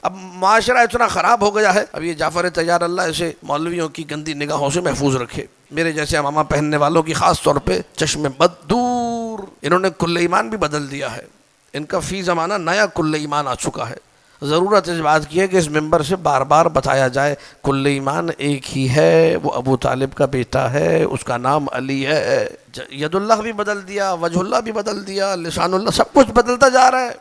اب معاشرہ اتنا خراب ہو گیا ہے، اب یہ جعفر طیار اللہ اسے مولویوں کی گندی نگاہوں سے محفوظ رکھے، میرے جیسے امامہ پہننے والوں کی خاص طور پہ چشم بد دور۔ انہوں نے کل ایمان بھی بدل دیا ہے، ان کا فی زمانہ نیا کل ایمان آ چکا ہے۔ ضرورت اس بات کی ہے کہ اس ممبر سے بار بار بتایا جائے کل ایمان ایک ہی ہے، وہ ابو طالب کا بیٹا ہے، اس کا نام علی ہے۔ ید اللہ بھی بدل دیا، وجہ اللہ بھی بدل دیا، لسان اللہ، سب کچھ بدلتا جا رہا ہے،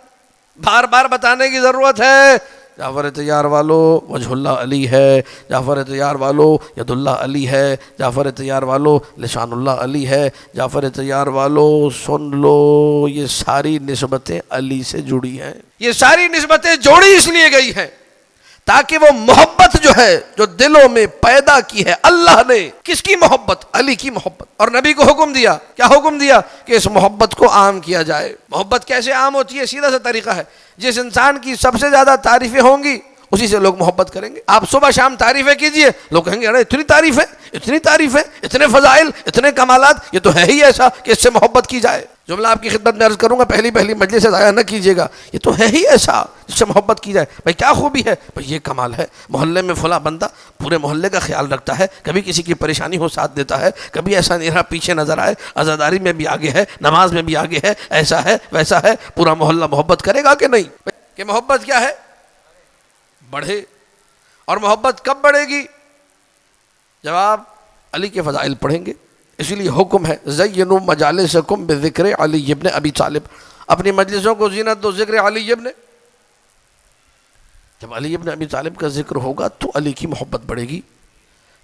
بار بار بتانے کی ضرورت ہے۔ جعفر طیار والو وجہ اللہ علی ہے، جعفر طیار والو ید اللہ علی ہے، جعفر طیار والو لسان اللہ علی ہے، جعفر طیار والو سن لو، یہ ساری نسبتیں علی سے جڑی ہیں۔ یہ ساری نسبتیں جوڑی اس لیے گئی ہیں تاکہ وہ محبت جو ہے جو دلوں میں پیدا کی ہے اللہ نے، کس کی محبت؟ علی کی محبت، اور نبی کو حکم دیا، کیا حکم دیا؟ کہ اس محبت کو عام کیا جائے۔ محبت کیسے عام ہوتی ہے؟ سیدھا سا طریقہ ہے، جس انسان کی سب سے زیادہ تعریفیں ہوں گی اسی سے لوگ محبت کریں گے۔ آپ صبح شام تعریفیں کیجئے، لوگ کہیں گے ارے اتنی تعریف ہے، اتنی تعریف ہے، اتنے فضائل، اتنے کمالات، یہ تو ہے ہی ایسا کہ اس سے محبت کی جائے۔ جملہ آپ کی خدمت میں عرض کروں گا، پہلی مجلس سے ضائع نہ کیجیے گا، یہ تو ہے ہی ایسا جس سے محبت کی جائے۔ بھائی کیا خوبی ہے؟ بھائی یہ کمال ہے، محلے میں فلاں بندہ پورے محلے کا خیال رکھتا ہے، کبھی کسی کی پریشانی ہو ساتھ دیتا ہے، کبھی ایسا نہیں رہا پیچھے نظر آئے، عزاداری میں بھی آگے ہے، نماز میں بھی آگے ہے، ایسا ہے ویسا ہے، پورا محلہ محبت کرے گا کہ نہیں؟ کہ محبت کیا ہے؟ بڑھے۔ اور محبت کب بڑھے گی؟ جب آپ علی کے فضائل پڑھیں گے۔ اسی لیے حکم ہے زینوا مجالسکم بذکر علی ابن ابی طالب، اپنی مجلسوں کو زینت دو ذکر علی ابن۔ جب علی ابن ابی طالب کا ذکر ہوگا تو علی کی محبت بڑھے گی۔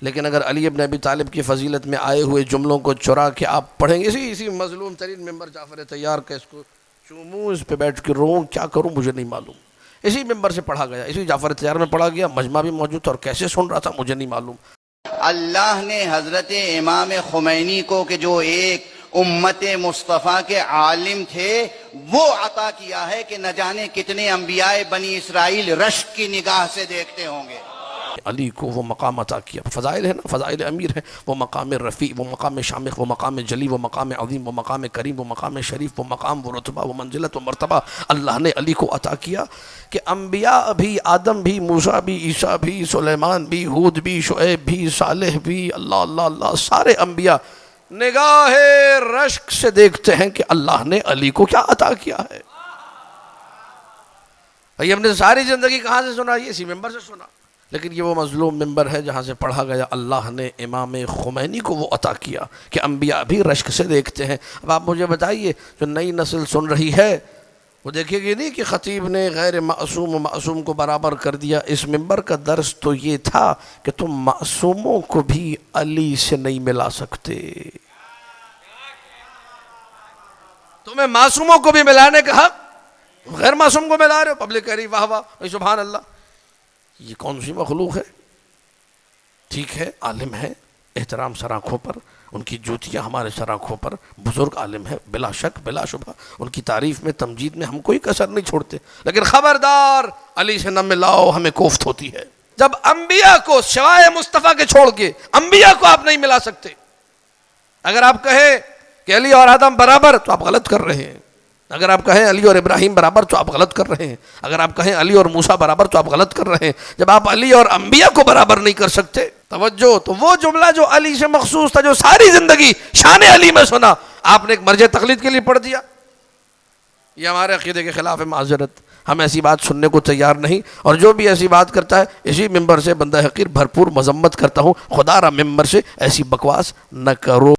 لیکن اگر علی ابن ابی طالب کی فضیلت میں آئے ہوئے جملوں کو چرا کے آپ پڑھیں گے، اسی مظلوم ترین ممبر جعفر طیار کا، اس کو چوموں، اس پہ بیٹھ کے روؤں، کیا کروں مجھے نہیں معلوم، اسی ممبر سے پڑھا گیا، اسی جعفر طیار میں پڑھا گیا، مجمع بھی موجود تھا، اور کیسے سن رہا تھا مجھے نہیں معلوم۔ اللہ نے حضرت امام خمینی کو کہ جو ایک امت مصطفیٰ کے عالم تھے وہ عطا کیا ہے کہ نہ جانے کتنے انبیاء بنی اسرائیل رشک کی نگاہ سے دیکھتے ہوں گے۔ علی کو وہ مقام عطا کیا، فضائل ہے نا، فضائل امیر ہے، وہ مقام رفیع، وہ مقام شامخ، وہ مقام جلی، وہ مقام عظیم، وہ مقام کریم، وہ مقام شریف، وہ مقام، وہ رتبہ، وہ منزلت، وہ مرتبہ اللہ نے علی کو عطا کیا کہ انبیاء بھی، آدم بھی، موسیٰ بھی، عیسیٰ بھی، سلیمان بھی، ہود بھی، شعیب بھی، صالح بھی، اللہ سارے انبیاء نگاہ رشک سے دیکھتے ہیں کہ اللہ نے علی کو کیا عطا کیا ہے۔ بھئی ہم نے ساری زندگی کہاں سے سنا؟ یہ اسی ممبر سے سنا، لیکن یہ وہ مظلوم ممبر ہے جہاں سے پڑھا گیا اللہ نے امام خمینی کو وہ عطا کیا کہ انبیاء بھی رشک سے دیکھتے ہیں۔ اب آپ مجھے بتائیے، جو نئی نسل سن رہی ہے وہ دیکھے گی نہیں کہ خطیب نے غیر معصوم و معصوم کو برابر کر دیا۔ اس ممبر کا درس تو یہ تھا کہ تم معصوموں کو بھی علی سے نہیں ملا سکتے، تمہیں معصوموں کو بھی ملانے کا حق، غیر معصوم کو ملا رہے ہو۔ پبلک کہہ رہی واہ واہ سبحان اللہ، یہ کون سی مخلوق ہے؟ ٹھیک ہے عالم ہے، احترام سر آنکھوں پر، ان کی جوتیاں ہمارے سر آنکھوں پر، بزرگ عالم ہے بلا شک بلا شبہ، ان کی تعریف میں تمجید میں ہم کوئی کسر نہیں چھوڑتے، لیکن خبردار علی سے نہ ملاؤ، ہمیں کوفت ہوتی ہے۔ جب انبیاء کو سوائے مصطفیٰ کے چھوڑ کے انبیاء کو آپ نہیں ملا سکتے، اگر آپ کہیں کہ علی اور آدم برابر تو آپ غلط کر رہے ہیں، اگر آپ کہیں علی اور ابراہیم برابر تو آپ غلط کر رہے ہیں، اگر آپ کہیں علی اور موسیٰ برابر تو آپ غلط کر رہے ہیں۔ جب آپ علی اور انبیاء کو برابر نہیں کر سکتے، توجہ، تو وہ جملہ جو علی سے مخصوص تھا، جو ساری زندگی شان علی میں سنا، آپ نے ایک مرجع تقلید کے لیے پڑھ دیا، یہ ہمارے عقیدے کے خلاف ہے۔ معذرت، ہم ایسی بات سننے کو تیار نہیں، اور جو بھی ایسی بات کرتا ہے اسی ممبر سے بندہ حقیر بھرپور مذمت کرتا ہوں، خدا را ممبر سے ایسی بکواس نہ کرو۔